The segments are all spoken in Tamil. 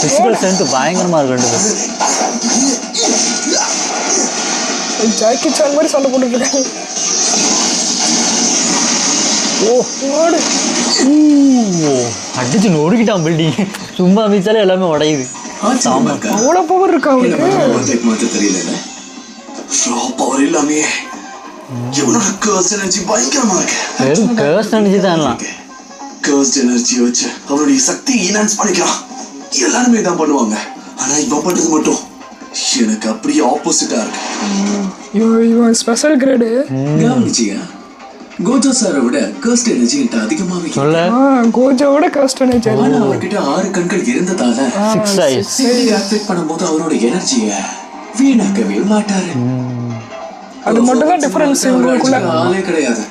பிசிக்கல் ஸ்ட்ரென்த் பயங்கரமா இருக்கு. ஜாக்கி சான் மாதிரி சண்டை போட்டுட்டு இருக்காங்க. அடிச்சு நொறுக்கிட்டான் பில்டிங். சும்மா மிச்சாலே எல்லாமே உடையுது. அவ்வளோ பவர் இருக்கா அவனுக்கு? தெரியல. வச்சு அவனுடைய சக்தி என்ஹான்ஸ் பண்ணிக்கலாம். எல்லாருமே தான் பண்ணுவாங்க. ஆனா இவன் பண்றது மட்டும் எனக்கு அப்படியே ஆப்போசிட்டா இருக்கு. இவன் ஸ்பெஷல் கிரேடு. கவனிச்சியா? கோஜோ சாரை விட கர்ஸ்ட் எனர்ஜி அதிகமாவே கோஜோட கர்ஸ்ட் எனர்ஜி. ஆனா அவர்கிட்ட 6 கண்கள் இருந்ததால 6 ஐஸ் ஆக்டிவேட் பண்ணும்போது அவரோட எனர்ஜியை வீணாக்கவே மாட்டாரு. அது மட்டும் தான் டிஃபரன்ஸ். இவங்களுக்குள்ள ஆளே கிடையாது.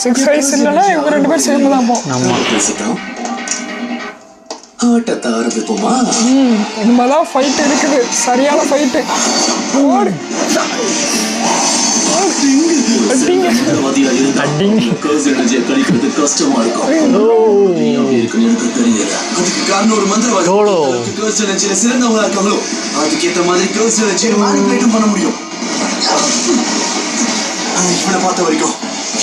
6 ஐஸ் இல்லைன்னா இவங்க 2 பேரும் சேர்ந்து தான் போகும். நம்ம பேசிட்டோம். ஆட்டத்தை ஆரம்பிப்போமா? இனிமேதான் ஃபைட் இருக்குது. சரியான ஃபைட்டு. கஷ்டமா இருக்கும். ஒரு மந்திரம் சிறந்தவங்களா இருக்காங்களோ அதுக்கேற்ற மாதிரி பண்ண முடியும். இவனை பார்த்த வரைக்கும்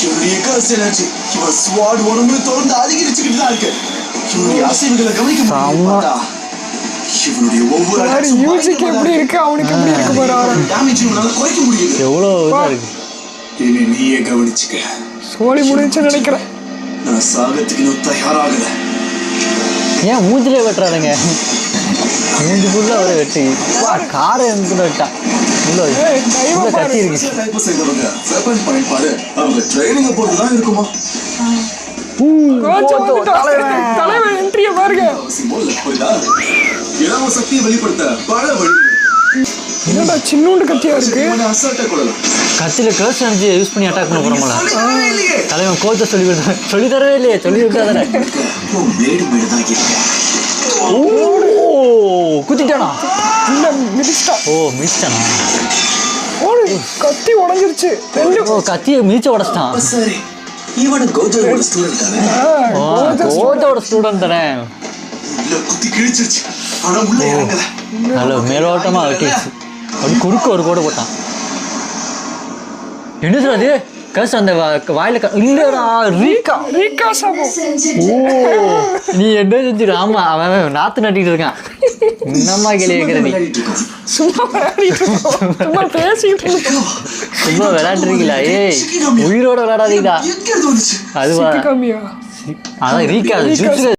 இவனுடைய கர்ஸ் எனர்ஜி இவன் ஸ்வாட் உடம்பு தொடர்ந்து அதிகரிச்சுக்கிட்டு தான் இருக்கு. இவனுடைய அசைவுகளை கவனிக்க முடியும். இவனுடைய ஒவ்வொரு மியூசிக் எப்படி இருக்கு அவனுக்கு எப்படி இருக்கு பாரு. டேமேஜ் இவனால குறைக்க முடியுது. எவ்வளவு இதா இருக்கு. இனி நீயே கவனிச்சுக்க. சோலி முடிஞ்சுன்னு நினைக்கிறேன். நான் சாகத்துக்கு இன்னும் தயாராகல. ஏன் மூஞ்சிலே வெட்டுறாருங்க? மூஞ்சி ஃபுல்லா அவரை வெட்டி காரை கூட வெட்டா. இவ்வளோ கத்தி இருக்கு. அவங்க ட்ரைனிங் போட்டுதான் இருக்குமா? தலைவன் என்ட்ரியை பாருங்க. சக்தியை வெளிப்படுத்த பல வழி. என்னடா சின்னூண்டு கத்தியா இருக்கு. கத்தியில கர்ஸ் எனர்ஜி யூஸ் பண்ணி அட்டாக் பண்ண போறோம்ல. தலைவன் கோச்ச சொல்லி தரவே இல்லையே. சொல்லி விட்டாதானே. குத்திட்டானா? இல்ல மிதிச்சிட்டா. மிதிச்சிட்டானா? கத்தி உடைஞ்சிருச்சு. கத்தியை மிதிச்ச உடைச்சிட்டான். சரி இவன் கோஜோட ஸ்டூடண்ட் தானே? கோஜோட ஸ்டூடண்ட் தானே? இல்ல குத்தி கிழிச்சிருச்சு. ஆனா உள்ள இறங்கல. நல்ல மேலோட்டமா வெட்டிச்சு. அப்படி குறுக்க ஒரு கோடு போட்டான். என்ன சொல்றது? கஸ் அந்த வாயில இல்லடா ரீகா சாபோ. நீ என்ன செஞ்சிரு? ஆமா அவன் நாத்து நட்டிட்டு இருக்கான். என்னம்மா கேள்வி கேட்கிற நீ? சும்மா பேசிட்டு இருக்கோம். சும்மா விளையாடுறீங்களா? உயிரோட விளையாடாதீங்களா? அதுவா? கம்மியா அதான் ரீகா